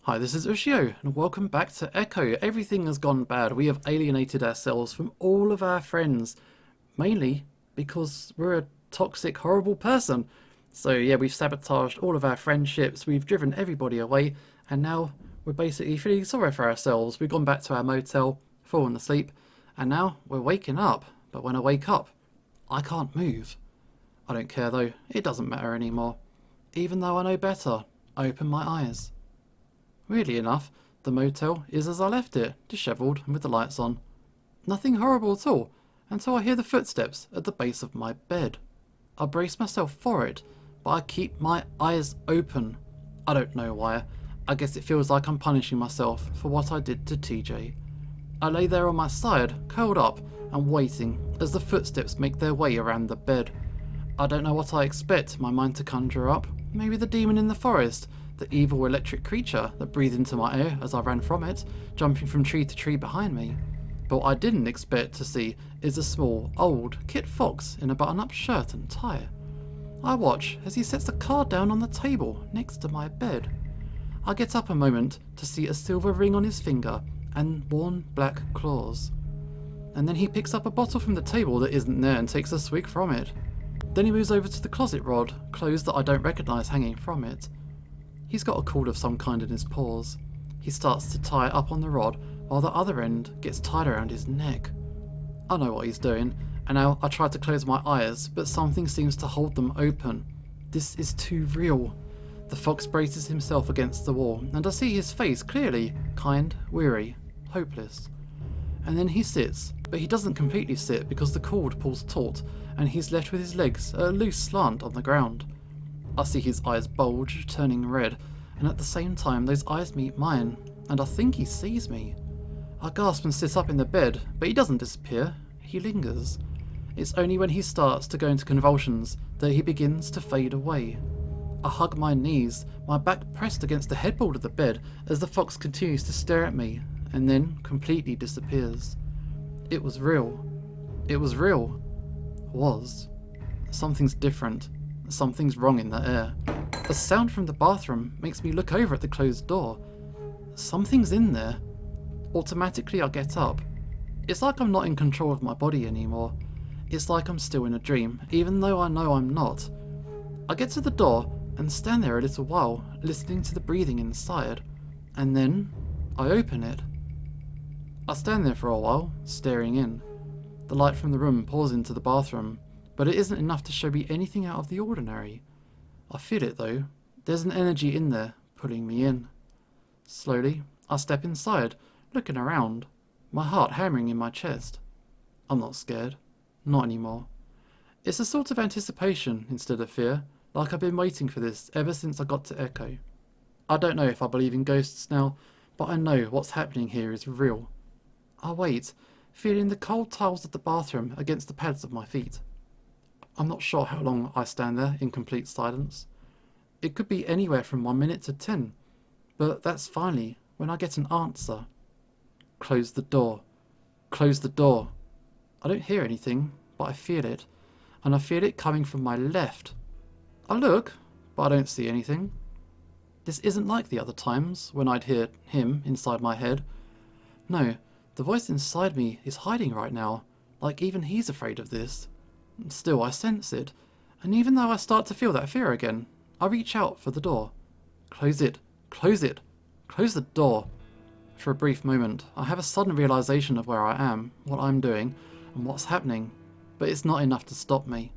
Hi, this is Ushio, and welcome back to Echo. Everything has gone bad. We have alienated ourselves from all of our friends, mainly because we're a toxic, horrible person. So yeah, we've sabotaged all of our friendships, we've driven everybody away, and now we're basically feeling sorry for ourselves. We've gone back to our motel, fallen asleep, and now we're waking up. But when I wake up, I can't move. I don't care though, it doesn't matter anymore. Even though I know better, I open my eyes. Weirdly enough, the motel is as I left it, dishevelled and with the lights on. Nothing horrible at all, until I hear the footsteps at the base of my bed. I brace myself for it, but I keep my eyes open. I don't know why. I guess it feels like I'm punishing myself for what I did to TJ. I lay there on my side, curled up and waiting as the footsteps make their way around the bed. I don't know what I expect my mind to conjure up. Maybe the demon in the forest, the evil electric creature that breathed into my ear as I ran from it, jumping from tree to tree behind me. But what I didn't expect to see is a small, old Kit Fox in a button-up shirt and tie. I watch as he sets the card down on the table next to my bed. I get up a moment to see a silver ring on his finger and worn black claws. And then he picks up a bottle from the table that isn't there and takes a swig from it. Then he moves over to the closet rod, clothes that I don't recognise hanging from it. He's got a cord of some kind in his paws. He starts to tie it up on the rod while the other end gets tied around his neck. I know what he's doing, and now I try to close my eyes, but something seems to hold them open. This is too real. The fox braces himself against the wall, and I see his face clearly, kind, weary, hopeless. And then he sits, but he doesn't completely sit because the cord pulls taut, and he's left with his legs at a loose slant on the ground. I see his eyes bulge, turning red, and at the same time those eyes meet mine, and I think he sees me. I gasp and sit up in the bed, but he doesn't disappear, he lingers. It's only when he starts to go into convulsions that he begins to fade away. I hug my knees, my back pressed against the headboard of the bed as the fox continues to stare at me, and then completely disappears. It was real. It was real. Was. Something's different. Something's wrong in the air. A sound from the bathroom makes me look over at the closed door. Something's in there. Automatically I get up. It's like I'm not in control of my body anymore. It's like I'm still in a dream, even though I know I'm not. I get to the door and stand there a little while, listening to the breathing inside. And then I open it. I stand there for a while, staring in. The light from the room pours into the bathroom, but it isn't enough to show me anything out of the ordinary. I feel it though. There's an energy in there, pulling me in. Slowly, I step inside, looking around, my heart hammering in my chest. I'm not scared. Not anymore. It's a sort of anticipation instead of fear, like I've been waiting for this ever since I got to Echo. I don't know if I believe in ghosts now, but I know what's happening here is real. I wait, feeling the cold tiles of the bathroom against the pads of my feet. I'm not sure how long I stand there in complete silence. It could be anywhere from 1 minute to 10, but that's finally when I get an answer. Close the door. Close the door. I don't hear anything, but I feel it, and I feel it coming from my left. I look, but I don't see anything. This isn't like the other times when I'd hear him inside my head. No, the voice inside me is hiding right now, like even he's afraid of this. Still, I sense it, and even though I start to feel that fear again, I reach out for the door. Close it, close it, close the door. For a brief moment, I have a sudden realization of where I am, what I'm doing, and what's happening, but it's not enough to stop me.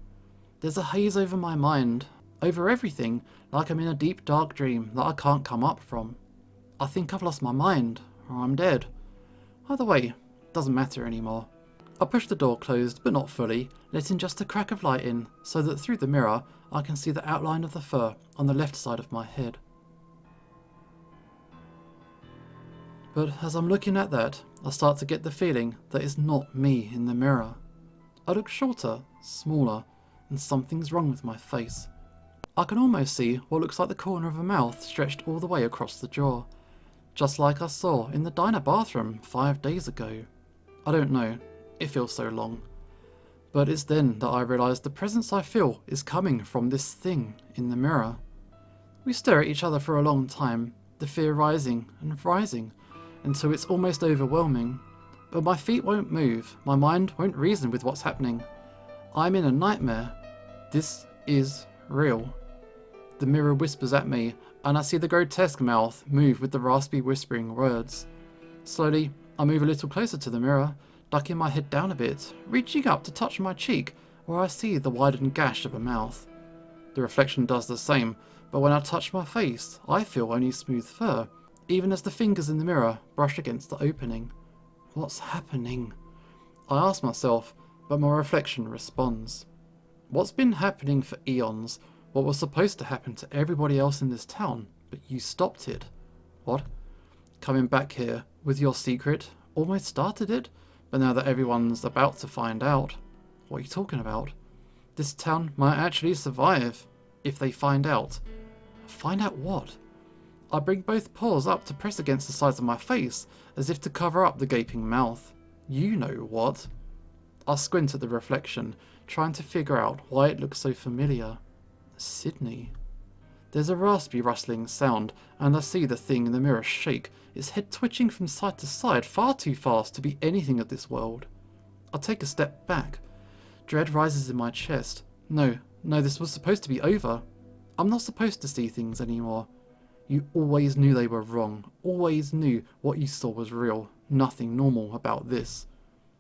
There's a haze over my mind, over everything, like I'm in a deep dark dream that I can't come up from. I think I've lost my mind, or I'm dead. Either way, it doesn't matter anymore. I push the door closed, but not fully, letting just a crack of light in, so that through the mirror I can see the outline of the fur on the left side of my head. But as I'm looking at that, I start to get the feeling that it's not me in the mirror. I look shorter, smaller, and something's wrong with my face. I can almost see what looks like the corner of a mouth stretched all the way across the jaw, just like I saw in the diner bathroom 5 days ago. I don't know. It feels so long. But it's then that I realise the presence I feel is coming from this thing in the mirror. We stare at each other for a long time, the fear rising and rising until it's almost overwhelming. But my feet won't move, my mind won't reason with what's happening. I'm in a nightmare. This is real. The mirror whispers at me, and I see the grotesque mouth move with the raspy whispering words. Slowly, I move a little closer to the mirror, ducking my head down a bit, reaching up to touch my cheek where I see the widened gash of a mouth. The reflection does the same, but when I touch my face, I feel only smooth fur, even as the fingers in the mirror brush against the opening. What's happening? I ask myself, but my reflection responds. What's been happening for eons? What was supposed to happen to everybody else in this town, but you stopped it. What? Coming back here with your secret almost started it, but now that everyone's about to find out. What are you talking about? This town might actually survive if they find out. Find out what? I bring both paws up to press against the sides of my face, as if to cover up the gaping mouth. You know what? I squint at the reflection, trying to figure out why it looks so familiar. Sydney. There's a raspy rustling sound, and I see the thing in the mirror shake, its head twitching from side to side far too fast to be anything of this world. I take a step back. Dread rises in my chest. No, this was supposed to be over. I'm not supposed to see things anymore. You always knew they were wrong, always knew what you saw was real, nothing normal about this.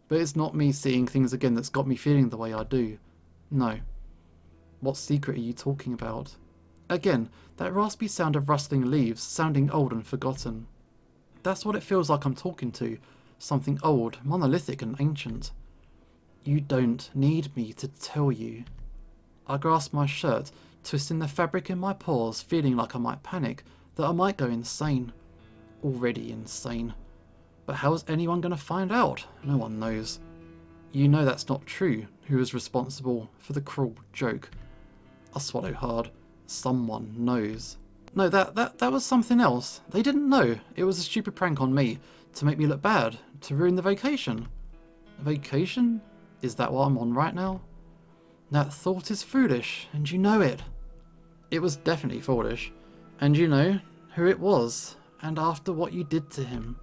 But it's not me seeing things again that's got me feeling the way I do. No. What secret are you talking about? Again, that raspy sound of rustling leaves, sounding old and forgotten. That's what it feels like I'm talking to. Something old, monolithic and ancient. You don't need me to tell you. I grasp my shirt, twisting the fabric in my paws, feeling like I might panic, that I might go insane. Already insane. But how is anyone going to find out? No one knows. You know that's not true. Who is responsible for the cruel joke? I swallow hard. Someone knows. No, that was something else. They didn't know. It was a stupid prank on me, to make me look bad, to ruin the vacation. Vacation? Is that what I'm on right now? That thought is foolish, and you know it. It was definitely foolish, and you know who it was, and after what you did to him.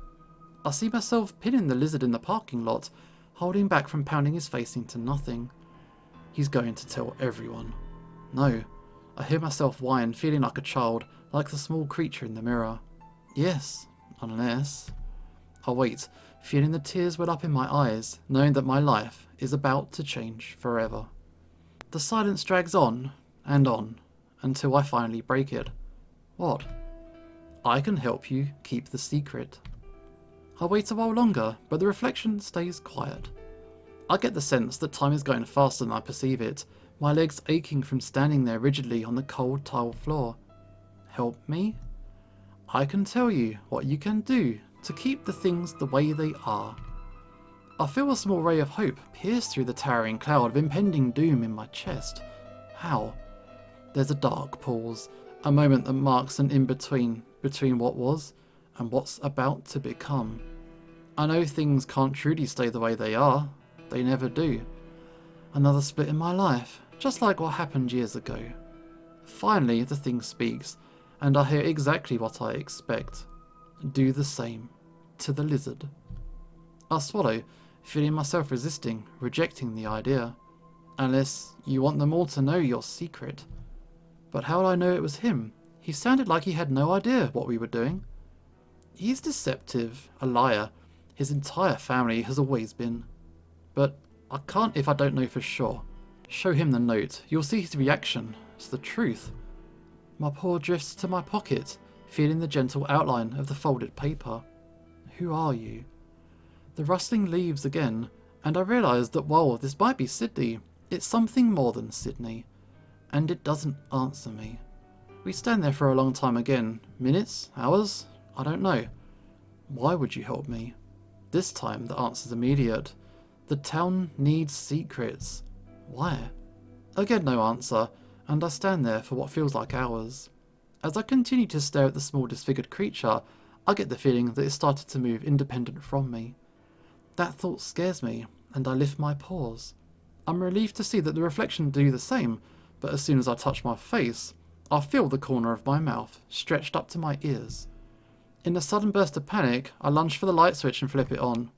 I see myself pinning the lizard in the parking lot, holding back from pounding his face into nothing. He's going to tell everyone. No. I hear myself whine, feeling like a child, like the small creature in the mirror. Yes, unless... I wait, feeling the tears well up in my eyes, knowing that my life is about to change forever. The silence drags on, until I finally break it. What? I can help you keep the secret. I wait a while longer, but the reflection stays quiet. I get the sense that time is going faster than I perceive it, my legs aching from standing there rigidly on the cold tile floor. Help me? I can tell you what you can do to keep the things the way they are. I feel a small ray of hope pierce through the towering cloud of impending doom in my chest. How? There's a dark pause, a moment that marks an in-between between what was and what's about to become. I know things can't truly stay the way they are. They never do. Another split in my life, just like what happened years ago. Finally, the thing speaks, and I hear exactly what I expect. Do the same to the lizard. I swallow, feeling myself resisting, rejecting the idea. Unless you want them all to know your secret. But how would I know it was him? He sounded like he had no idea what we were doing. He's deceptive, a liar. His entire family has always been. But I can't if I don't know for sure. Show him the note. You'll see his reaction. It's the truth. My paw drifts to my pocket, feeling the gentle outline of the folded paper. Who are you? The rustling leaves again, and I realise that while this might be Sydney, it's something more than Sydney. And it doesn't answer me. We stand there for a long time again. Minutes? Hours? I don't know. Why would you help me? This time the answer's immediate. The town needs secrets. Why? Again no answer, and I stand there for what feels like hours. As I continue to stare at the small disfigured creature, I get the feeling that it started to move independent from me. That thought scares me, and I lift my paws. I'm relieved to see that the reflection do the same, but as soon as I touch my face, I feel the corner of my mouth stretched up to my ears. In a sudden burst of panic, I lunge for the light switch and flip it on.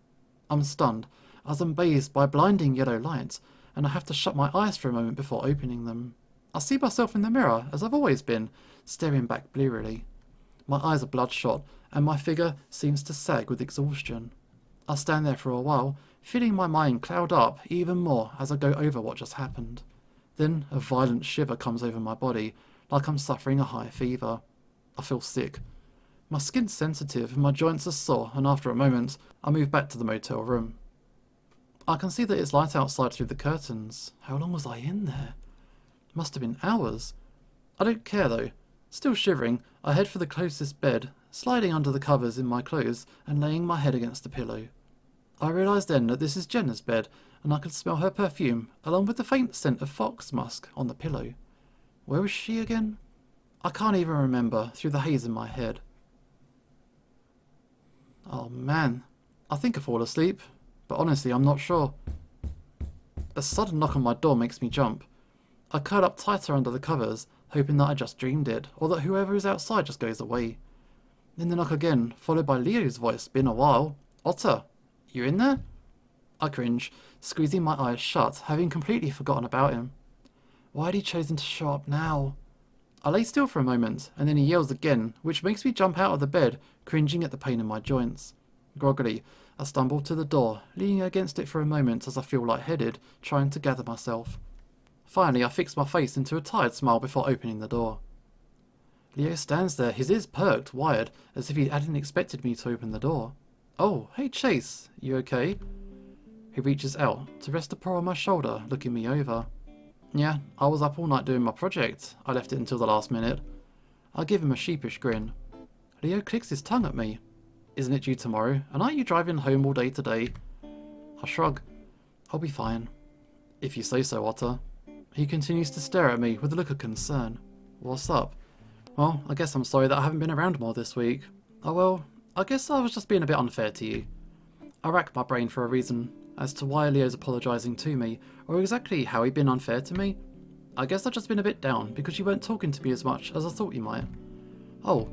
I'm stunned, as I'm bathed by blinding yellow light, and I have to shut my eyes for a moment before opening them. I see myself in the mirror, as I've always been, staring back blearily. My eyes are bloodshot, and my figure seems to sag with exhaustion. I stand there for a while, feeling my mind cloud up even more as I go over what just happened. Then a violent shiver comes over my body, like I'm suffering a high fever. I feel sick. My skin's sensitive and my joints are sore, and after a moment, I move back to the motel room. I can see that it's light outside through the curtains. How long was I in there? Must have been hours. I don't care though. Still shivering, I head for the closest bed, sliding under the covers in my clothes and laying my head against the pillow. I realise then that this is Jenna's bed, and I can smell her perfume, along with the faint scent of fox musk on the pillow. Where was she again? I can't even remember through the haze in my head. Oh man, I think I fall asleep, but honestly I'm not sure. A sudden knock on my door makes me jump. I curl up tighter under the covers, hoping that I just dreamed it, or that whoever is outside just goes away. Then the knock again, followed by Leo's voice. Been a while. Otter, you in there? I cringe, squeezing my eyes shut, having completely forgotten about him. Why had he chosen to show up now? I lay still for a moment, and then he yells again, which makes me jump out of the bed, cringing at the pain in my joints. Groggily, I stumble to the door, leaning against it for a moment as I feel lightheaded, trying to gather myself. Finally, I fix my face into a tired smile before opening the door. Leo stands there, his ears perked, wired, as if he hadn't expected me to open the door. Oh, hey Chase, you okay? He reaches out to rest a paw on my shoulder, looking me over. Yeah, I was up all night doing my project. I left it until the last minute. I give him a sheepish grin. Leo clicks his tongue at me. Isn't it due tomorrow? And aren't you driving home all day today? I shrug. I'll be fine. If you say so, Otter. He continues to stare at me with a look of concern. What's up? Well, I guess I'm sorry that I haven't been around more this week. Oh well, I guess I was just being a bit unfair to you. I rack my brain for a reason as to why Leo's apologising to me, or exactly how he'd been unfair to me. I guess I've just been a bit down because you weren't talking to me as much as I thought you might. Oh,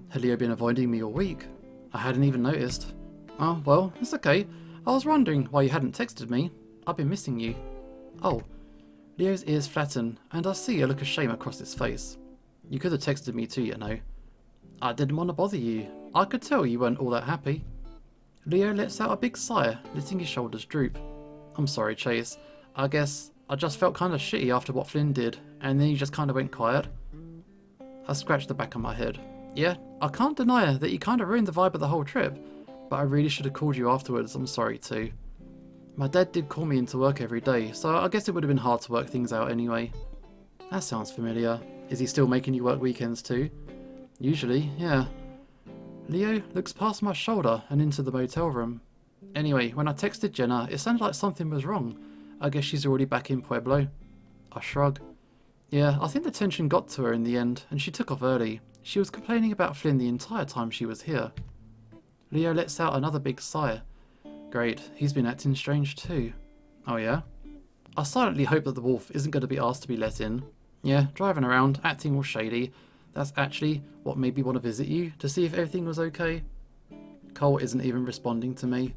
had Leo been avoiding me all week? I hadn't even noticed. Oh, well, it's okay. I was wondering why you hadn't texted me. I've been missing you. Oh, Leo's ears flatten, and I see a look of shame across his face. You could have texted me too, you know. I didn't want to bother you. I could tell you weren't all that happy. Leo lets out a big sigh, letting his shoulders droop. I'm sorry, Chase. I guess I just felt kind of shitty after what Flynn did, and then he just kind of went quiet. I scratched the back of my head. Yeah, I can't deny that you kind of ruined the vibe of the whole trip, but I really should have called you afterwards. I'm sorry too. My dad did call me into work every day, so I guess it would have been hard to work things out anyway. That sounds familiar. Is he still making you work weekends too? Usually, yeah. Leo looks past my shoulder and into the motel room. Anyway, when I texted Jenna, it sounded like something was wrong. I guess she's already back in Pueblo. I shrug. Yeah, I think the tension got to her in the end, and she took off early. She was complaining about Flynn the entire time she was here. Leo lets out another big sigh. Great, he's been acting strange too. Oh yeah? I silently hope that the wolf isn't going to be asked to be let in. Yeah, driving around, acting all shady. That's actually what made me want to visit you, to see if everything was okay. Cole isn't even responding to me.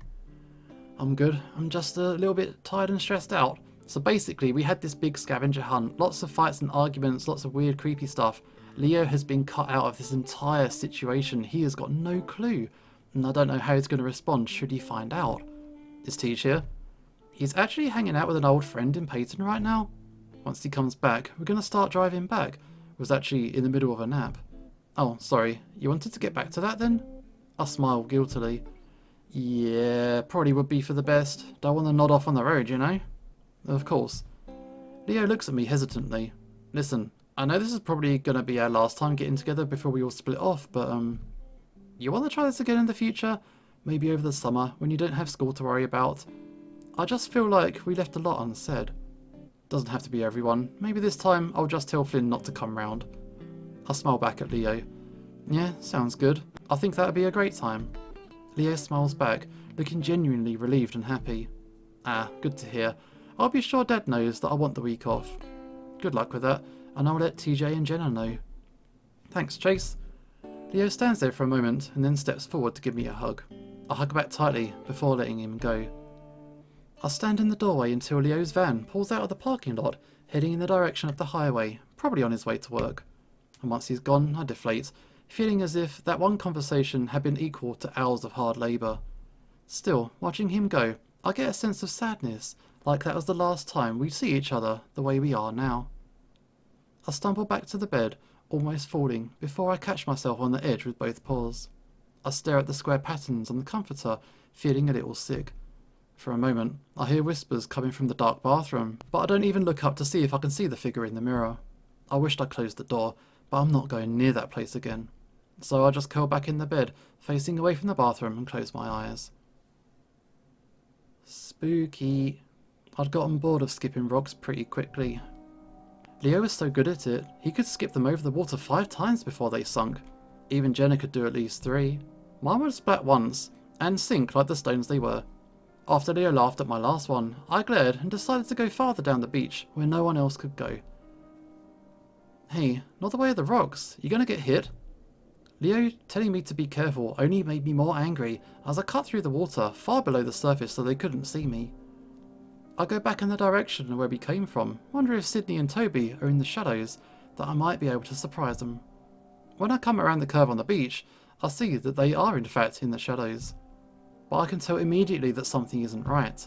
I'm good, I'm just a little bit tired and stressed out. So basically, we had this big scavenger hunt, lots of fights and arguments, lots of weird creepy stuff. Leo has been cut out of this entire situation. He has got no clue, and I don't know how he's going to respond should he find out. Is Tej here? He's actually hanging out with an old friend in Peyton right now. Once he comes back, we're going to start driving back. Was actually in the middle of a nap. Oh, sorry, you wanted to get back to that then? I smile guiltily. Yeah, probably would be for the best. Don't want to nod off on the road, you know? Of course. Leo looks at me hesitantly. Listen, I know this is probably going to be our last time getting together before we all split off, but you want to try this again in the future? Maybe over the summer, when you don't have school to worry about? I just feel like we left a lot unsaid. Doesn't have to be everyone. Maybe this time I'll just tell Flynn not to come round. I smile back at Leo. Yeah, sounds good. I think that'd be a great time. Leo smiles back, looking genuinely relieved and happy. Ah, good to hear. I'll be sure Dad knows that I want the week off. Good luck with that, and I'll let TJ and Jenna know. Thanks, Chase. Leo stands there for a moment and then steps forward to give me a hug. I hug back tightly before letting him go. I stand in the doorway until Leo's van pulls out of the parking lot, heading in the direction of the highway, probably on his way to work. And once he's gone, I deflate, feeling as if that one conversation had been equal to hours of hard labour. Still, watching him go, I get a sense of sadness, like that was the last time we'd see each other the way we are now. I stumble back to the bed, almost falling, before I catch myself on the edge with both paws. I stare at the square patterns on the comforter, feeling a little sick. For a moment, I hear whispers coming from the dark bathroom, but I don't even look up to see if I can see the figure in the mirror. I wished I closed the door, but I'm not going near that place again. So I just curl back in the bed, facing away from the bathroom, and close my eyes. Spooky. I'd gotten bored of skipping rocks pretty quickly. Leo was so good at it, he could skip them over the water 5 times before they sunk. Even Jenna could do at least 3. Mine would splat once, and sink like the stones they were. After Leo laughed at my last one, I glared and decided to go farther down the beach, where no one else could go. Hey, not the way of the rocks, you gonna get hit? Leo telling me to be careful only made me more angry as I cut through the water far below the surface so they couldn't see me. I go back in the direction where we came from, wonder if Sydney and Toby are in the shadows, that I might be able to surprise them. When I come around the curve on the beach, I see that they are in fact in the shadows. But I can tell immediately that something isn't right.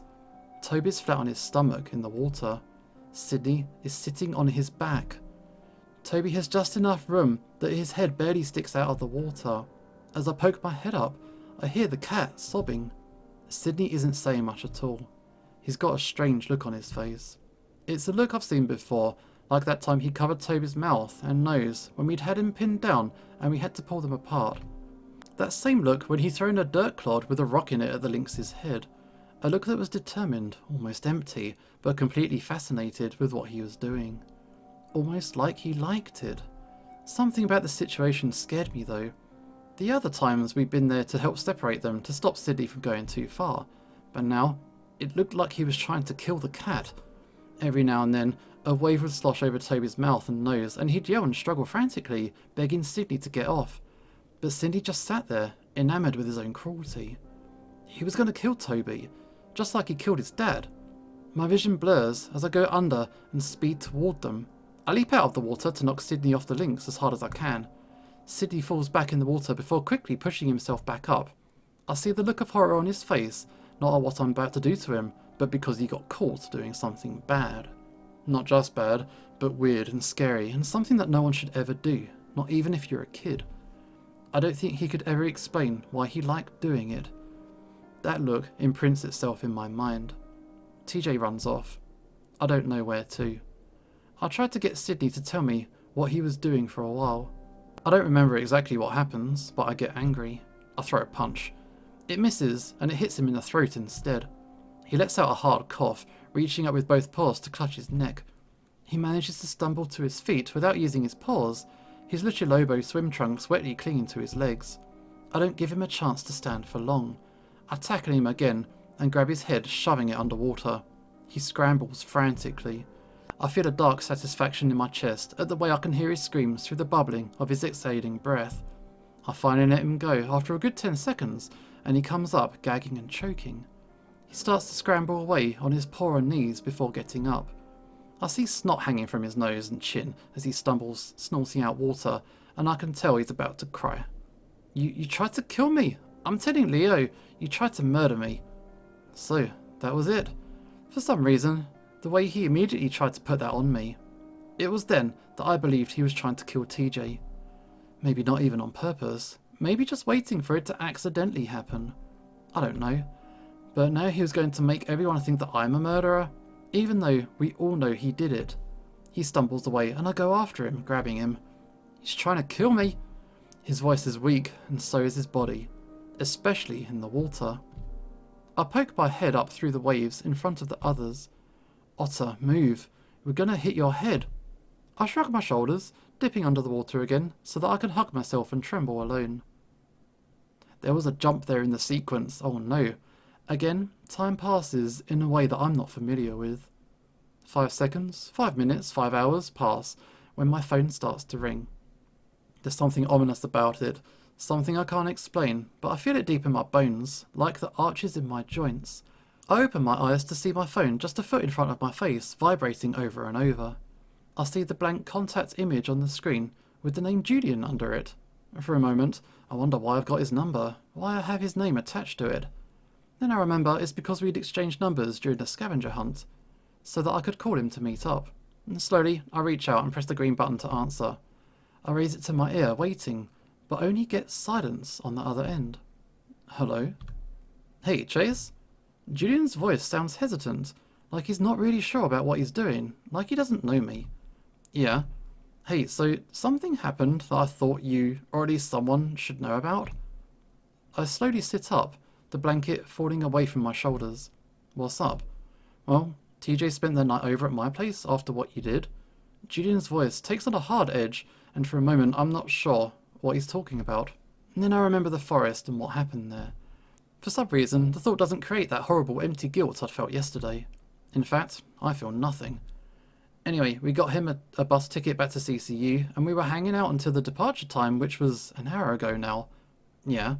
Toby's flat on his stomach in the water. Sydney is sitting on his back. Toby has just enough room that his head barely sticks out of the water. As I poke my head up, I hear the cat sobbing. Sydney isn't saying much at all. He's got a strange look on his face. It's a look I've seen before, like that time he covered Toby's mouth and nose when we'd had him pinned down and we had to pull them apart. That same look when he'd thrown a dirt clod with a rock in it at the lynx's head. A look that was determined, almost empty, but completely fascinated with what he was doing. Almost like he liked it. Something about the situation scared me though. The other times we'd been there to help separate them to stop Sydney from going too far, but now it looked like he was trying to kill the cat. Every now and then a wave would slosh over Toby's mouth and nose and he'd yell and struggle frantically, begging Sydney to get off. But Cindy just sat there, enamoured with his own cruelty. He was going to kill Toby, just like he killed his dad. My vision blurs as I go under and speed toward them. I leap out of the water to knock Sydney off the lynx as hard as I can. Sydney falls back in the water before quickly pushing himself back up. I see the look of horror on his face, not at what I'm about to do to him, but because he got caught doing something bad. Not just bad, but weird and scary, and something that no one should ever do, not even if you're a kid. I don't think he could ever explain why he liked doing it. That look imprints itself in my mind. TJ runs off. I don't know where to. I tried to get Sydney to tell me what he was doing for a while. I don't remember exactly what happens, but I get angry. I throw a punch. It misses, and it hits him in the throat instead. He lets out a hard cough, reaching up with both paws to clutch his neck. He manages to stumble to his feet without using his paws, his Lucha Lobo swim trunks wetly clinging to his legs. I don't give him a chance to stand for long. I tackle him again and grab his head, shoving it underwater. He scrambles frantically. I feel a dark satisfaction in my chest at the way I can hear his screams through the bubbling of his exhaling breath. I finally let him go after a good 10 seconds, and he comes up, gagging and choking. He starts to scramble away on his paw and knees before getting up. I see snot hanging from his nose and chin as he stumbles, snorting out water, and I can tell he's about to cry. You tried to kill me! I'm telling Leo, you tried to murder me. So, that was it. For some reason, the way he immediately tried to put that on me. It was then that I believed he was trying to kill TJ. Maybe not even on purpose. Maybe just waiting for it to accidentally happen. I don't know. But now he was going to make everyone think that I'm a murderer, even though we all know he did it. He stumbles away and I go after him, grabbing him. He's trying to kill me. His voice is weak and so is his body, especially in the water. I poke my head up through the waves in front of the others. Otter, move. We're gonna hit your head. I shrug my shoulders, dipping under the water again so that I can hug myself and tremble alone. There was a jump there in the sequence, oh no. Again, time passes in a way that I'm not familiar with. 5 seconds, 5 minutes, 5 hours pass when my phone starts to ring. There's something ominous about it, something I can't explain, but I feel it deep in my bones, like the arches in my joints. I open my eyes to see my phone just a foot in front of my face, vibrating over and over. I see the blank contact image on the screen with the name Julian under it. For a moment, I wonder why I've got his number, why I have his name attached to it. Then I remember it's because we'd exchanged numbers during the scavenger hunt, so that I could call him to meet up. And slowly, I reach out and press the green button to answer. I raise it to my ear, waiting, but only get silence on the other end. Hello? Hey, Chase? Julian's voice sounds hesitant, like he's not really sure about what he's doing, like he doesn't know me. Yeah. Hey, so something happened that I thought you, or at least someone, should know about? I slowly sit up, the blanket falling away from my shoulders. What's up? Well, TJ spent the night over at my place after what you did. Julian's voice takes on a hard edge, and for a moment I'm not sure what he's talking about. And then I remember the forest and what happened there. For some reason, the thought doesn't create that horrible empty guilt I'd felt yesterday. In fact, I feel nothing. Anyway, we got him a bus ticket back to CCU, and we were hanging out until the departure time, which was an hour ago now. Yeah.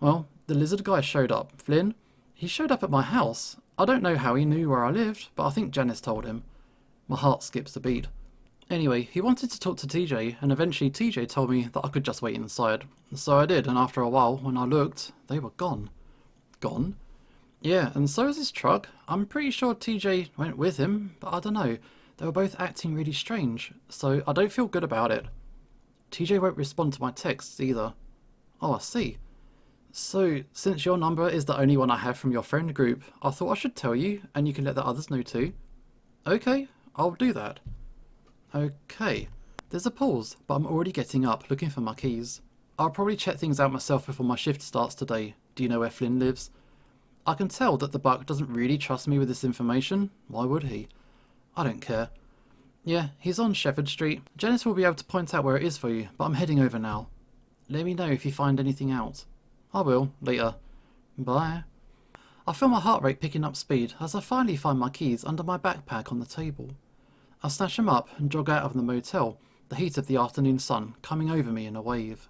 Well, the lizard guy showed up. Flynn? He showed up at my house. I don't know how he knew where I lived, but I think Janice told him. My heart skips a beat. Anyway, he wanted to talk to TJ, and eventually TJ told me that I could just wait inside. So I did, and after a while, when I looked, they were gone. Gone? Yeah, and so is his truck. I'm pretty sure TJ went with him, but I don't know. They were both acting really strange, so I don't feel good about it. TJ won't respond to my texts either. Oh, I see. So, since your number is the only one I have from your friend group, I thought I should tell you, and you can let the others know too. Okay, I'll do that. Okay. There's a pause, but I'm already getting up, looking for my keys. I'll probably check things out myself before my shift starts today. Do you know where Flynn lives? I can tell that the buck doesn't really trust me with this information. Why would he? I don't care. Yeah, he's on Shepherd Street. Janice will be able to point out where it is for you, but I'm heading over now. Let me know if you find anything out. I will, later. Bye. I feel my heart rate picking up speed as I finally find my keys under my backpack on the table. I snatch them up and jog out of the motel, the heat of the afternoon sun coming over me in a wave.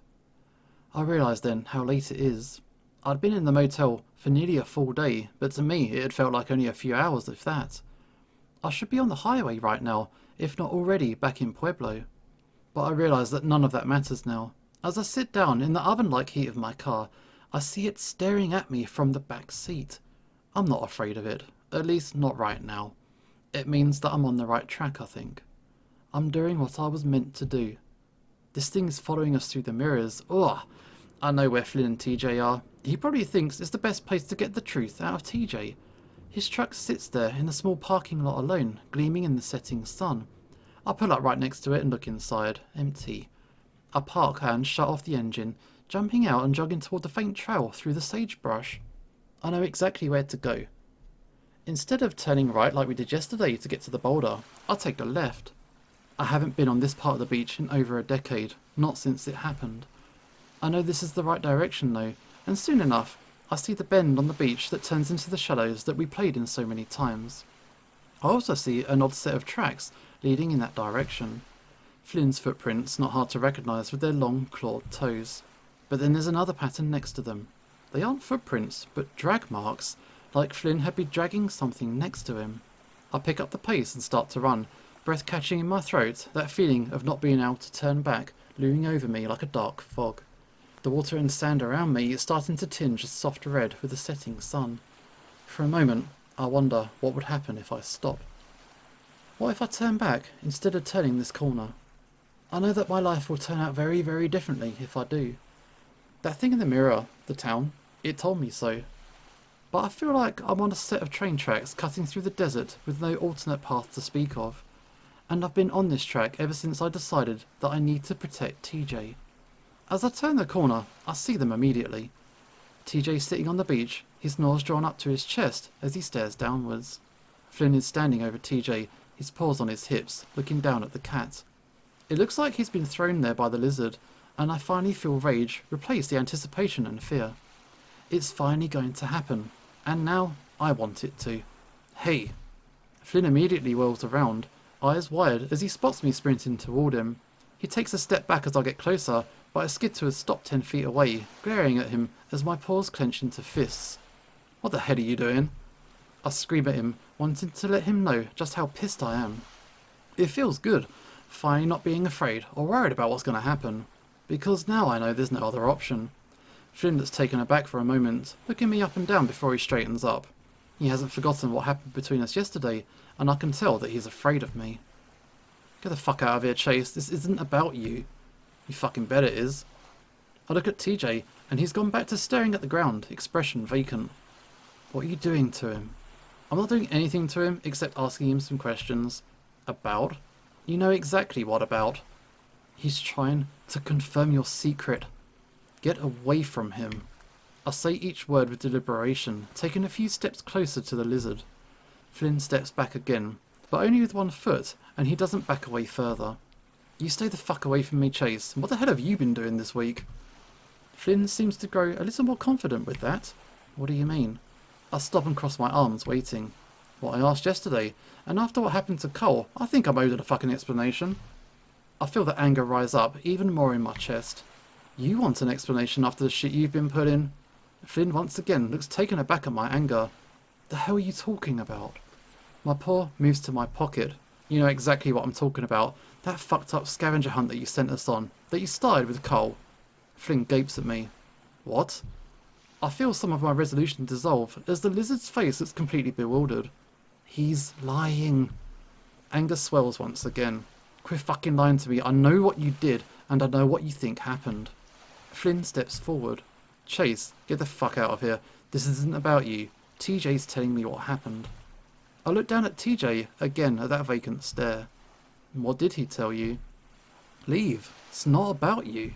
I realise then how late it is. I'd been in the motel for nearly a full day, but to me it had felt like only a few hours, if that. I should be on the highway right now, if not already back in Pueblo. But I realise that none of that matters now. As I sit down in the oven-like heat of my car, I see it staring at me from the back seat. I'm not afraid of it, at least not right now. It means that I'm on the right track, I think. I'm doing what I was meant to do. This thing's following us through the mirrors. Ugh! I know where Flynn and TJ are. He probably thinks it's the best place to get the truth out of TJ. His truck sits there in a small parking lot alone, gleaming in the setting sun. I pull up right next to it and look inside. Empty. I park and shut off the engine, jumping out and jogging toward the faint trail through the sagebrush. I know exactly where to go. Instead of turning right like we did yesterday to get to the boulder, I'll take the left. I haven't been on this part of the beach in over a decade, not since it happened. I know this is the right direction though, and soon enough, I see the bend on the beach that turns into the shallows that we played in so many times. I also see an odd set of tracks leading in that direction. Flynn's footprints, not hard to recognise with their long, clawed toes. But then there's another pattern next to them. They aren't footprints, but drag marks, like Flynn had been dragging something next to him. I pick up the pace and start to run, breath catching in my throat, that feeling of not being able to turn back looming over me like a dark fog. The water and sand around me is starting to tinge a soft red with the setting sun. For a moment, I wonder what would happen if I stop. What if I turn back instead of turning this corner? I know that my life will turn out very, very differently if I do. That thing in the mirror, the town, it told me so. But I feel like I'm on a set of train tracks cutting through the desert with no alternate path to speak of. And I've been on this track ever since I decided that I need to protect TJ. As I turn the corner, I see them immediately. TJ sitting on the beach, his nose drawn up to his chest as he stares downwards. Flynn is standing over TJ, his paws on his hips, looking down at the cat. It looks like he's been thrown there by the lizard, and I finally feel rage replace the anticipation and fear. It's finally going to happen, and now I want it to. Hey! Flynn immediately whirls around, eyes wide as he spots me sprinting toward him. He takes a step back as I get closer, but I skid to a stop 10 feet away, glaring at him as my paws clench into fists. What the hell are you doing? I scream at him, wanting to let him know just how pissed I am. It feels good, finally not being afraid or worried about what's going to happen, because now I know there's no other option. Flynn looks taken aback for a moment, looking me up and down before he straightens up. He hasn't forgotten what happened between us yesterday, and I can tell that he's afraid of me. Get the fuck out of here, Chase. This isn't about you. You fucking bet it is. I look at TJ, and he's gone back to staring at the ground, expression vacant. What are you doing to him? I'm not doing anything to him except asking him some questions. About? You know exactly what about. He's trying to confirm your secret. Get away from him. I say each word with deliberation, taking a few steps closer to the lizard. Flynn steps back again, but only with one foot, and he doesn't back away further. You stay the fuck away from me, Chase. What the hell have you been doing this week? Flynn seems to grow a little more confident with that. What do you mean? I stop and cross my arms, waiting. What I asked yesterday, and after what happened to Cole, I think I'm owed a fucking explanation. I feel the anger rise up even more in my chest. You want an explanation after the shit you've been put in? Flynn once again looks taken aback at my anger. The hell are you talking about? My paw moves to my pocket. You know exactly what I'm talking about. That fucked up scavenger hunt that you sent us on, that you started with Cole. Flynn gapes at me. What? I feel some of my resolution dissolve as the lizard's face looks completely bewildered. He's lying. Anger swells once again. Quit fucking lying to me. I know what you did, and I know what you think happened. Flynn steps forward. Chase, get the fuck out of here. This isn't about you. TJ's telling me what happened. I look down at TJ, again at that vacant stare. What did he tell you? Leave. It's not about you.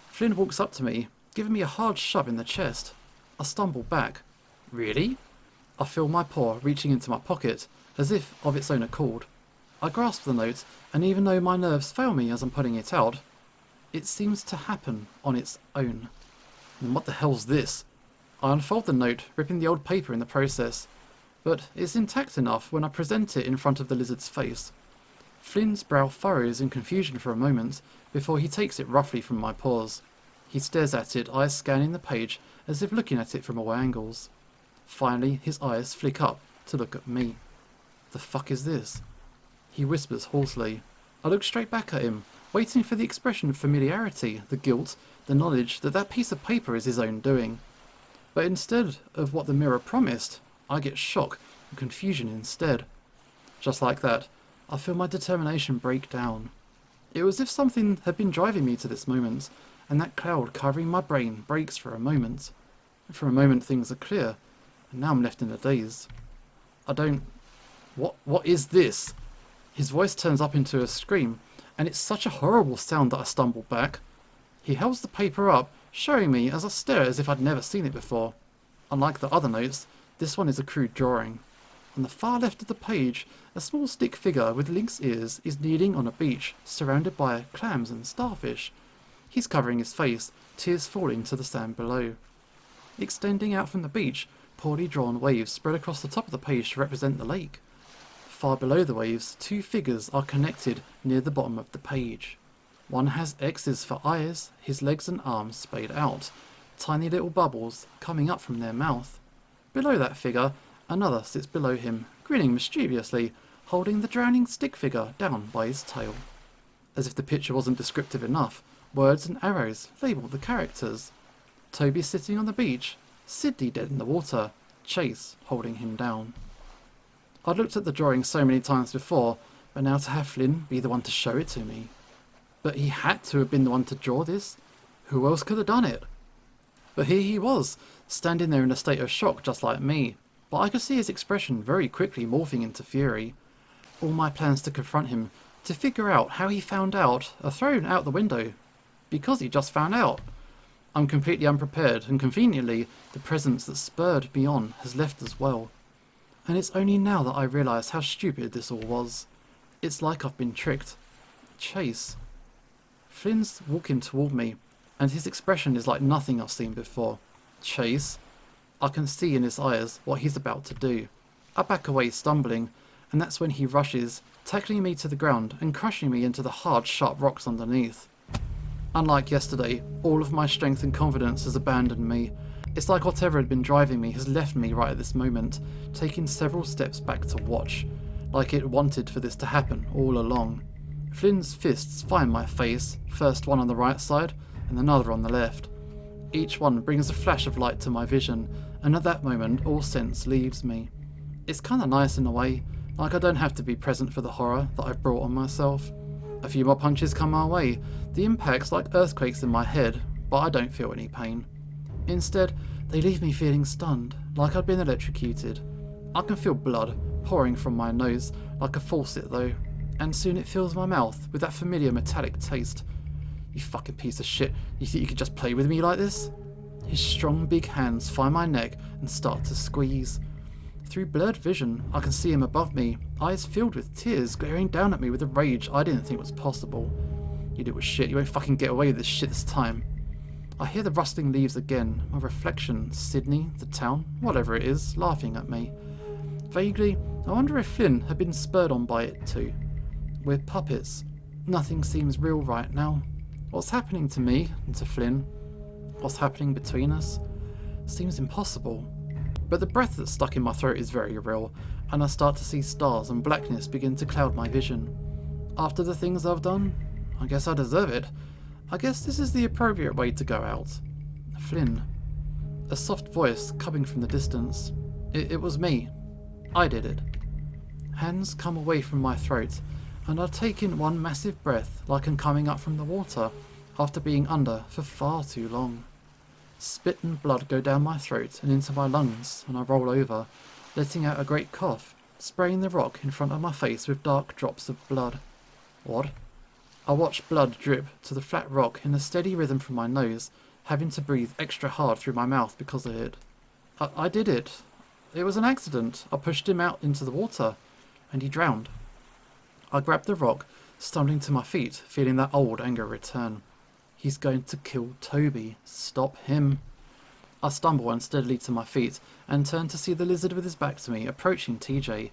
Flynn walks up to me, giving me a hard shove in the chest. I stumble back. Really? I feel my paw reaching into my pocket, as if of its own accord. I grasp the note, and even though my nerves fail me as I'm putting it out, it seems to happen on its own. And what the hell's this? I unfold the note, ripping the old paper in the process, but it's intact enough when I present it in front of the lizard's face. Flynn's brow furrows in confusion for a moment before he takes it roughly from my paws. He stares at it, eyes scanning the page as if looking at it from all angles. Finally, his eyes flick up to look at me. The fuck is this? He whispers hoarsely. I look straight back at him, waiting for the expression of familiarity, the guilt, the knowledge that that piece of paper is his own doing. But instead of what the mirror promised, I get shock and confusion instead. Just like that, I feel my determination break down. It was as if something had been driving me to this moment, and that cloud covering my brain breaks for a moment. For a moment things are clear, and now I'm left in a daze. What is this? His voice turns up into a scream, and it's such a horrible sound that I stumble back. He holds the paper up, showing me as I stare as if I'd never seen it before. Unlike the other notes, this one is a crude drawing. On the far left of the page, a small stick figure with lynx ears is kneeling on a beach, surrounded by clams and starfish. He's covering his face, tears falling to the sand below. Extending out from the beach, poorly drawn waves spread across the top of the page to represent the lake. Far below the waves, two figures are connected near the bottom of the page. One has X's for eyes, his legs and arms splayed out, tiny little bubbles coming up from their mouth. Below that figure, another sits below him, grinning mischievously, holding the drowning stick figure down by his tail. As if the picture wasn't descriptive enough, words and arrows label the characters. Toby sitting on the beach, Sydney dead in the water, Chase holding him down. I'd looked at the drawing so many times before, but now to have Flynn be the one to show it to me. But he had to have been the one to draw this. Who else could have done it? But here he was, standing there in a state of shock just like me, but I could see his expression very quickly morphing into fury. All my plans to confront him, to figure out how he found out, are thrown out the window. Because he just found out. I'm completely unprepared, and conveniently, the presence that spurred me on has left as well. And it's only now that I realise how stupid this all was. It's like I've been tricked. Chase. Flynn's walking toward me, and his expression is like nothing I've seen before. Chase. I can see in his eyes what he's about to do. I back away, stumbling, and that's when he rushes, tackling me to the ground and crushing me into the hard, sharp rocks underneath. Unlike yesterday, all of my strength and confidence has abandoned me. It's like whatever had been driving me has left me right at this moment, taking several steps back to watch, like it wanted for this to happen all along. Flynn's fists find my face, first one on the right side and another on the left. Each one brings a flash of light to my vision, and at that moment all sense leaves me. It's kinda nice in a way, like I don't have to be present for the horror that I've brought on myself. A few more punches come my way, the impacts like earthquakes in my head, but I don't feel any pain. Instead, they leave me feeling stunned, like I'd been electrocuted. I can feel blood pouring from my nose, like a faucet though, and soon it fills my mouth with that familiar metallic taste. You fucking piece of shit, you think you could just play with me like this? His strong big hands find my neck and start to squeeze. Through blurred vision, I can see him above me, eyes filled with tears, glaring down at me with a rage I didn't think was possible. You do it shit, you won't fucking get away with this shit this time. I hear the rustling leaves again, my reflection, Sydney, the town, whatever it is, laughing at me. Vaguely, I wonder if Flynn had been spurred on by it too. We're puppets. Nothing seems real right now. What's happening to me and to Flynn? What's happening between us? Seems impossible. But the breath that's stuck in my throat is very real, and I start to see stars and blackness begin to cloud my vision. After the things I've done, I guess I deserve it. I guess this is the appropriate way to go out. Flynn. A soft voice coming from the distance. It was me. I did it. Hands come away from my throat, and I take in one massive breath like I'm coming up from the water after being under for far too long. Spit and blood go down my throat and into my lungs, and I roll over, letting out a great cough, spraying the rock in front of my face with dark drops of blood. What? I watch blood drip to the flat rock in a steady rhythm from my nose, having to breathe extra hard through my mouth because of it. I did it. It was an accident. I pushed him out into the water, and he drowned. I grabbed the rock, stumbling to my feet, feeling that old anger return. He's going to kill Toby. Stop him. I stumble unsteadily to my feet and turn to see the lizard with his back to me approaching TJ.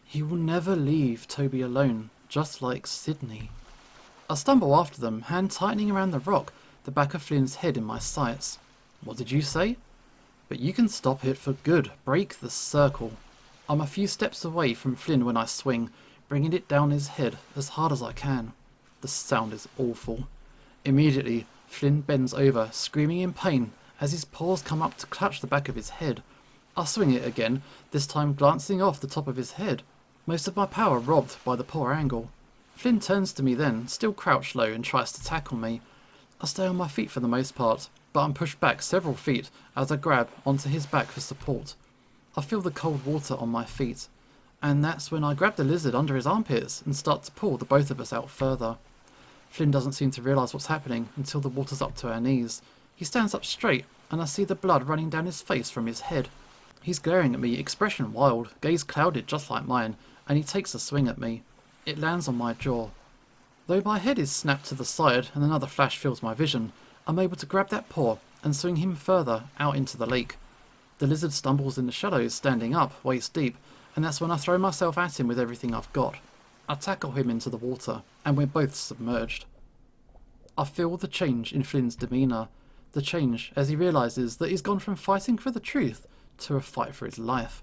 He will never leave Toby alone, just like Sydney. I stumble after them, hand tightening around the rock, the back of Flynn's head in my sights. What did you say? But you can stop it for good. Break the circle. I'm a few steps away from Flynn when I swing, bringing it down his head as hard as I can. The sound is awful. Immediately, Flynn bends over, screaming in pain as his paws come up to clutch the back of his head. I swing it again, this time glancing off the top of his head, most of my power robbed by the poor angle. Flynn turns to me then, still crouched low, and tries to tackle me. I stay on my feet for the most part, but I'm pushed back several feet as I grab onto his back for support. I feel the cold water on my feet, and that's when I grab the lizard under his armpits and start to pull the both of us out further. Flynn doesn't seem to realise what's happening until the water's up to our knees. He stands up straight, and I see the blood running down his face from his head. He's glaring at me, expression wild, gaze clouded just like mine, and he takes a swing at me. It lands on my jaw. Though my head is snapped to the side and another flash fills my vision, I'm able to grab that paw and swing him further out into the lake. The lizard stumbles in the shadows, standing up, waist deep, and that's when I throw myself at him with everything I've got. I tackle him into the water, and we're both submerged. I feel the change in Flynn's demeanour, the change as he realises that he's gone from fighting for the truth to a fight for his life.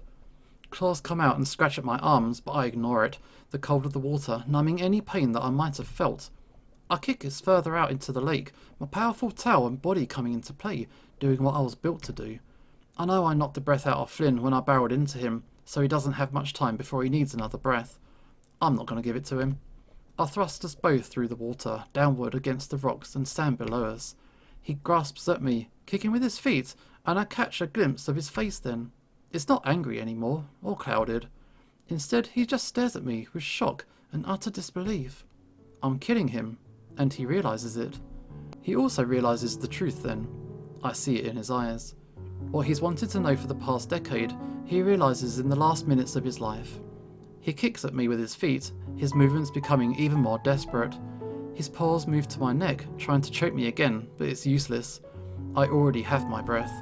Claws come out and scratch at my arms, but I ignore it, the cold of the water numbing any pain that I might have felt. I kick us further out into the lake, my powerful tail and body coming into play, doing what I was built to do. I know I knocked the breath out of Flynn when I barreled into him, so he doesn't have much time before he needs another breath. I'm not going to give it to him. I thrust us both through the water, downward against the rocks and stand below us. He grasps at me, kicking with his feet, and I catch a glimpse of his face then. It's not angry anymore, or clouded. Instead, he just stares at me with shock and utter disbelief. I'm killing him, and he realises it. He also realises the truth then. I see it in his eyes. What he's wanted to know for the past decade, he realises in the last minutes of his life. He kicks at me with his feet, his movements becoming even more desperate. His paws move to my neck, trying to choke me again, but it's useless. I already have my breath.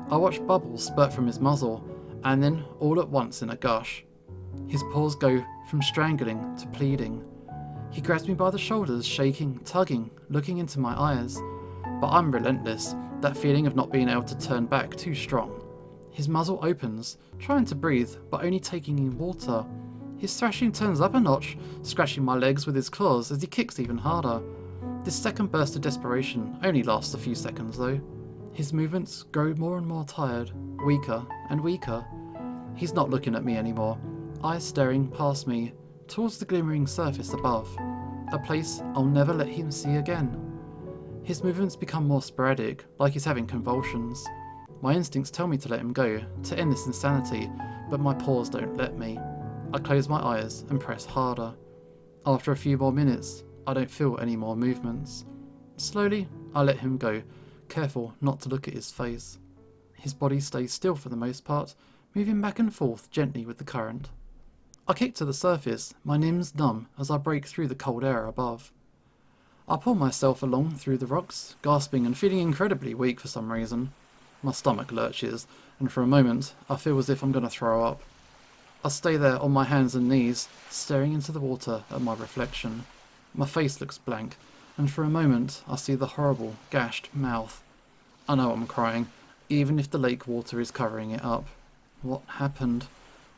I watch bubbles spurt from his muzzle, and then, all at once in a gush, His paws go from strangling to pleading. He grabs me by the shoulders, shaking, tugging, looking into my eyes. But I'm relentless, that feeling of not being able to turn back too strong. His muzzle opens, trying to breathe, but only taking in water. His thrashing turns up a notch, scratching my legs with his claws as he kicks even harder. This second burst of desperation only lasts a few seconds though. His movements grow more and more tired, weaker and weaker. He's not looking at me anymore, eyes staring past me, towards the glimmering surface above, a place I'll never let him see again. His movements become more sporadic, like he's having convulsions. My instincts tell me to let him go, to end this insanity, but my paws don't let me. I close my eyes and press harder. After a few more minutes, I don't feel any more movements. Slowly, I let him go, careful not to look at his face. His body stays still for the most part, moving back and forth gently with the current. I kick to the surface, my limbs numb as I break through the cold air above. I pull myself along through the rocks, gasping and feeling incredibly weak for some reason. My stomach lurches, and for a moment I feel as if I'm going to throw up. I stay there on my hands and knees, staring into the water at my reflection. My face looks blank, and for a moment I see the horrible, gashed mouth. I know I'm crying, even if the lake water is covering it up. What happened?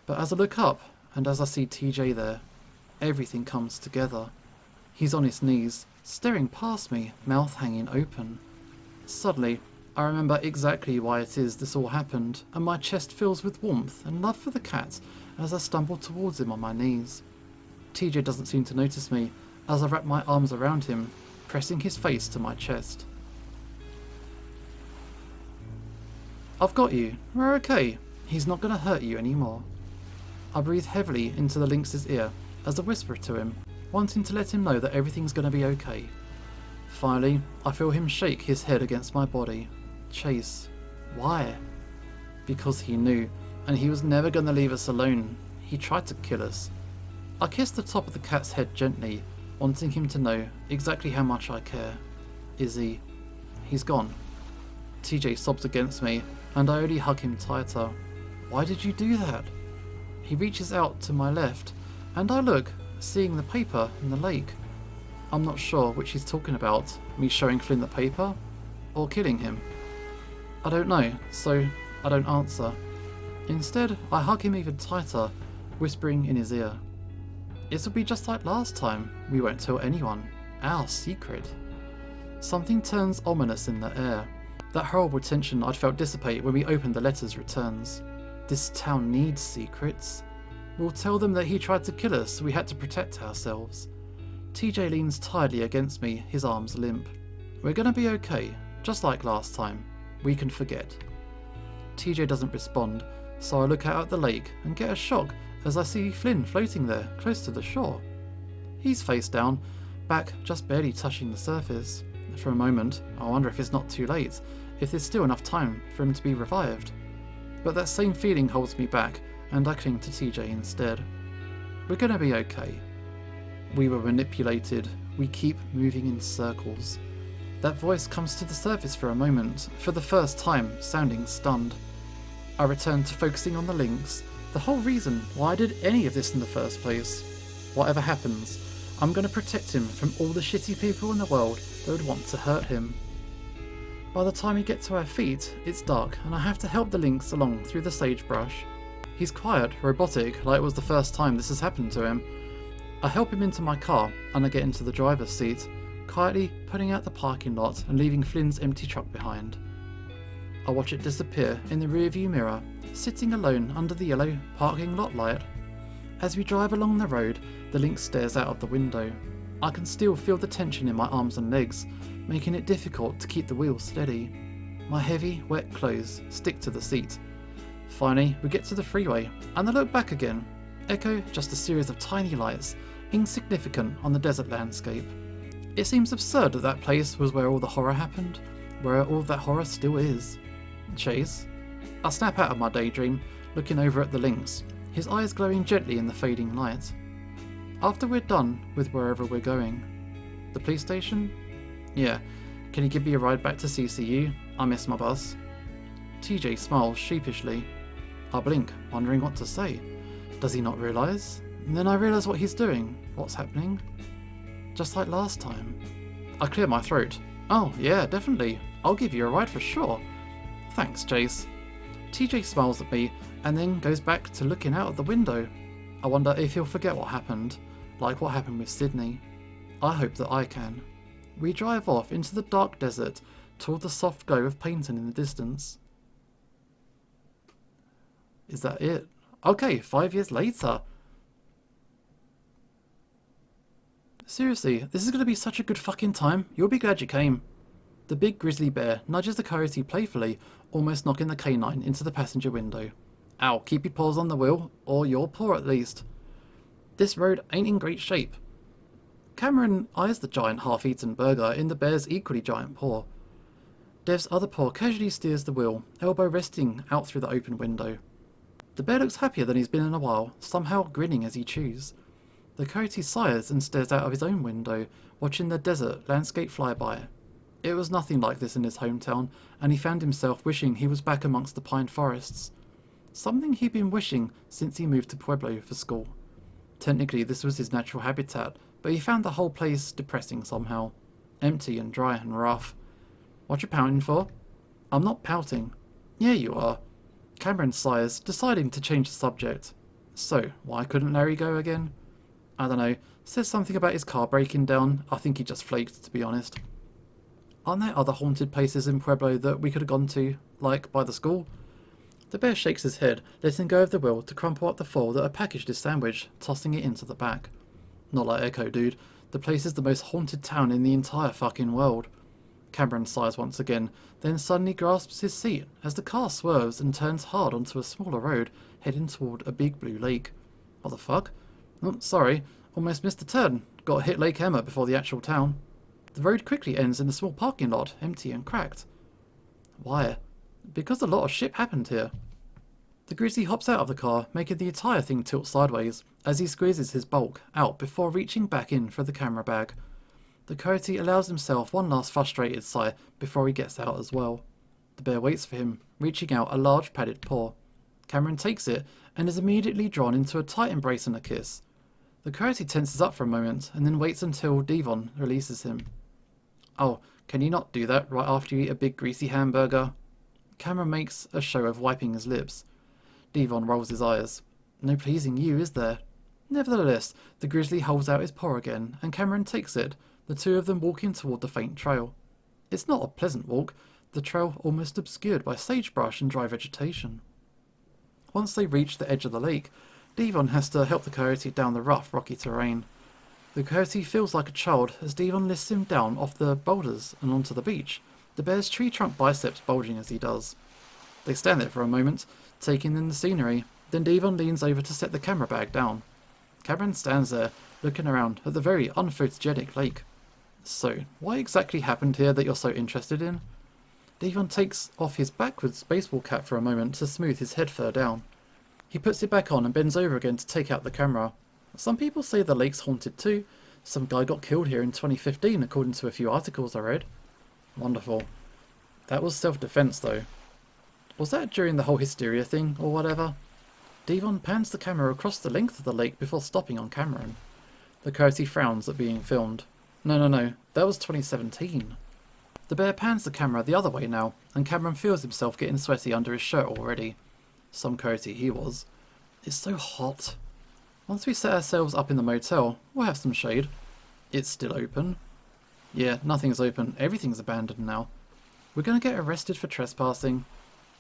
But as I look up, and as I see TJ there, everything comes together. He's on his knees, staring past me, mouth hanging open. Suddenly, I remember exactly why it is this all happened, and my chest fills with warmth and love for the cat as I stumble towards him on my knees. TJ doesn't seem to notice me as I wrap my arms around him, pressing his face to my chest. I've got you. We're okay. He's not going to hurt you anymore. I breathe heavily into the lynx's ear as I whisper to him, wanting to let him know that everything's going to be okay. Finally, I feel him shake his head against my body. Chase. Why? Because he knew, and he was never going to leave us alone. He tried to kill us. I kiss the top of the cat's head gently, wanting him to know exactly how much I care. Izzy. He's gone. TJ sobs against me, and I only hug him tighter. Why did you do that? He reaches out to my left, and I look, seeing the paper in the lake. I'm not sure which he's talking about, me showing Flynn the paper, or killing him. I don't know, so I don't answer. Instead, I hug him even tighter, whispering in his ear. It'll be just like last time, we won't tell anyone. Our secret. Something turns ominous in the air. That horrible tension I'd felt dissipate when we opened the letters returns. This town needs secrets. We'll tell them that he tried to kill us, so we had to protect ourselves. TJ leans tiredly against me, his arms limp. We're gonna be okay, just like last time. We can forget. TJ doesn't respond, so I look out at the lake and get a shock as I see Flynn floating there, close to the shore. He's face down, back just barely touching the surface. For a moment, I wonder if it's not too late, if there's still enough time for him to be revived. But that same feeling holds me back, and I cling to TJ instead. We're gonna be okay. We were manipulated. We keep moving in circles. That voice comes to the surface for a moment, for the first time, sounding stunned. I return to focusing on the lynx, the whole reason why I did any of this in the first place. Whatever happens, I'm going to protect him from all the shitty people in the world that would want to hurt him. By the time we get to our feet, it's dark and I have to help the lynx along through the sagebrush. He's quiet, robotic, like it was the first time this has happened to him. I help him into my car and I get into the driver's seat, quietly putting out the parking lot and leaving Flynn's empty truck behind. I watch it disappear in the rearview mirror, sitting alone under the yellow parking lot light. As we drive along the road, the lynx stares out of the window. I can still feel the tension in my arms and legs, making it difficult to keep the wheel steady. My heavy, wet clothes stick to the seat. Finally, we get to the freeway, and I look back again. Echo just a series of tiny lights, insignificant on the desert landscape. It seems absurd that that place was where all the horror happened, where all that horror still is. Chase. I snap out of my daydream, looking over at the lynx, his eyes glowing gently in the fading light. After we're done with wherever we're going. The police station? Yeah. Can you give me a ride back to CCU? I miss my bus. TJ smiles sheepishly. I blink, wondering what to say. Does he not realise? And then I realise what he's doing. What's happening? Just like last time. I clear my throat. Oh, yeah, definitely. I'll give you a ride for sure. Thanks, Jace. TJ smiles at me and then goes back to looking out of the window. I wonder if he'll forget what happened, like what happened with Sydney. I hope that I can. We drive off into the dark desert toward the soft glow of painting in the distance. Is that it? Okay, 5 years later. Seriously, this is going to be such a good fucking time. You'll be glad you came. The big grizzly bear nudges the coyote playfully, almost knocking the canine into the passenger window. Ow, keep your paws on the wheel, or your paw at least. This road ain't in great shape. Cameron eyes the giant half-eaten burger in the bear's equally giant paw. Dev's other paw casually steers the wheel, elbow resting out through the open window. The bear looks happier than he's been in a while, somehow grinning as he chews. The coyote sighs and stares out of his own window, watching the desert landscape fly by. It was nothing like this in his hometown, and he found himself wishing he was back amongst the pine forests. Something he'd been wishing since he moved to Pueblo for school. Technically this was his natural habitat, but he found the whole place depressing somehow. Empty and dry and rough. What you pouting for? I'm not pouting. Yeah, you are. Cameron sighs, deciding to change the subject. So, why couldn't Larry go again? I don't know. Says something about his car breaking down. I think he just flaked, to be honest. Aren't there other haunted places in Pueblo that we could have gone to, like by the school? The bear shakes his head, letting go of the wheel to crumple up the foil that had packaged his sandwich, tossing it into the back. Not like Echo, dude. The place is the most haunted town in the entire fucking world. Cameron sighs once again, then suddenly grasps his seat as the car swerves and turns hard onto a smaller road, heading toward a big blue lake. What the fuck? Oh, sorry. Almost missed the turn. Got to hit Lake Emma before the actual town. The road quickly ends in a small parking lot, empty and cracked. Why? Because a lot of shit happened here. The grizzly hops out of the car, making the entire thing tilt sideways, as he squeezes his bulk out before reaching back in for the camera bag. The coyote allows himself one last frustrated sigh before he gets out as well. The bear waits for him, reaching out a large padded paw. Cameron takes it and is immediately drawn into a tight embrace and a kiss. The coyote tenses up for a moment and then waits until Devon releases him. Oh, can you not do that right after you eat a big greasy hamburger? Cameron makes a show of wiping his lips. Devon rolls his eyes. No pleasing you, is there? Nevertheless, the grizzly holds out his paw again, and Cameron takes it, the two of them walking toward the faint trail. It's not a pleasant walk, the trail almost obscured by sagebrush and dry vegetation. Once they reach the edge of the lake, Devon has to help the coyote down the rough, rocky terrain. The coyote feels like a child as Devon lifts him down off the boulders and onto the beach, the bear's tree trunk biceps bulging as he does. They stand there for a moment, taking in the scenery, then Devon leans over to set the camera bag down. Cameron stands there, looking around at the very unphotogenic lake. So, what exactly happened here that you're so interested in? Devon takes off his backwards baseball cap for a moment to smooth his head fur down. He puts it back on and bends over again to take out the camera. Some people say the lake's haunted too. Some guy got killed here in 2015 according to a few articles I read. Wonderful. That was self-defense though. Was that during the whole hysteria thing or whatever? Devon pans the camera across the length of the lake before stopping on Cameron. The coyote frowns at being filmed. No, that was 2017. The bear pans the camera the other way now, and Cameron feels himself getting sweaty under his shirt already. Some coyote he was. It's so hot. Once we set ourselves up in the motel, we'll have some shade. It's still open. Yeah, nothing's open. Everything's abandoned now. We're going to get arrested for trespassing.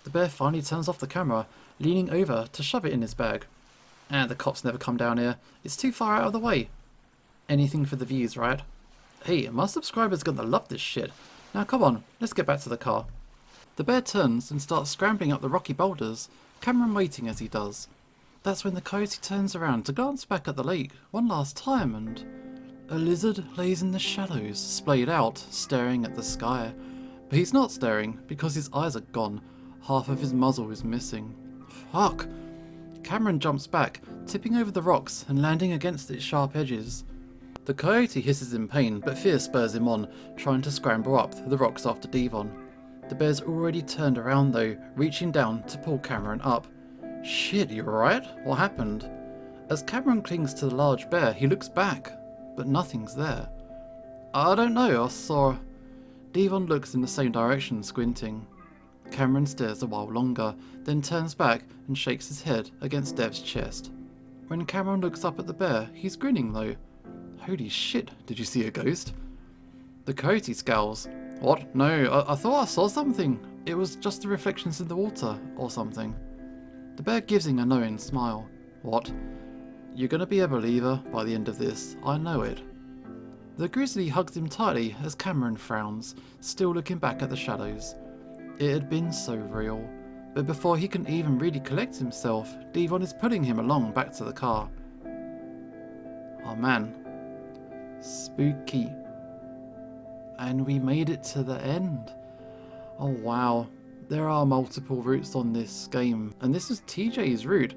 The bear finally turns off the camera, leaning over to shove it in his bag. The cops never come down here. It's too far out of the way. Anything for the views, right? Hey, my subscribers are going to love this shit. Now come on, let's get back to the car. The bear turns and starts scrambling up the rocky boulders, Cameron waiting as he does. That's when the coyote turns around to glance back at the lake one last time, and a lizard lays in the shallows, splayed out, staring at the sky. But he's not staring, because his eyes are gone. Half of his muzzle is missing. Fuck! Cameron jumps back, tipping over the rocks and landing against its sharp edges. The coyote hisses in pain, but fear spurs him on, trying to scramble up the rocks after Devon. The bear's already turned around though, reaching down to pull Cameron up. Shit, you alright? What happened? As Cameron clings to the large bear, he looks back, but nothing's there. I don't know, I saw... Devon looks in the same direction, squinting. Cameron stares a while longer, then turns back and shakes his head against Dev's chest. When Cameron looks up at the bear, he's grinning though. Holy shit, did you see a ghost? The coyote scowls. What? No, I thought I saw something. It was just the reflections in the water, or something. The bear gives him a knowing smile. What? You're gonna be a believer by the end of this, I know it. The grizzly hugs him tightly as Cameron frowns, still looking back at the shadows. It had been so real, but before he can even really collect himself, Devon is pulling him along back to the car. Oh man. Spooky. And we made it to the end. Oh wow. There are multiple routes on this game, and this is TJ's route.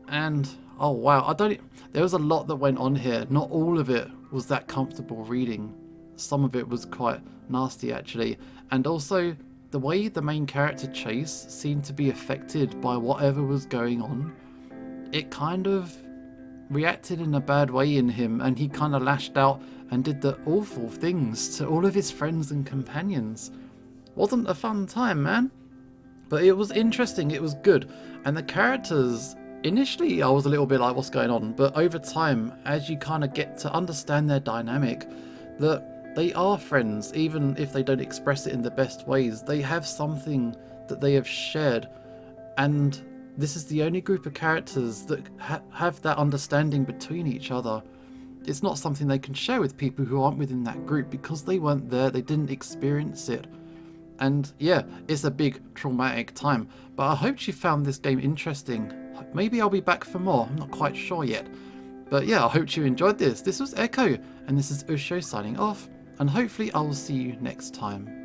And oh wow, there was a lot that went on here. Not all of it was that comfortable reading. Some of it was quite nasty actually. And also, the way the main character Chase seemed to be affected by whatever was going on, it kind of reacted in a bad way in him, and he kind of lashed out and did the awful things to all of his friends and companions. Wasn't a fun time, man. But it was interesting, it was good. And the characters, initially I was a little bit like, what's going on? But over time, as you kind of get to understand their dynamic, that they are friends, even if they don't express it in the best ways. They have something that they have shared. And this is the only group of characters that have that understanding between each other. It's not something they can share with people who aren't within that group because they weren't there, they didn't experience it. And yeah, it's a big traumatic time, but I hope you found this game interesting. Maybe I'll be back for more, I'm not quite sure yet. But yeah, I hope you enjoyed this. This was Echo, and this is Usho signing off, and hopefully I will see you next time.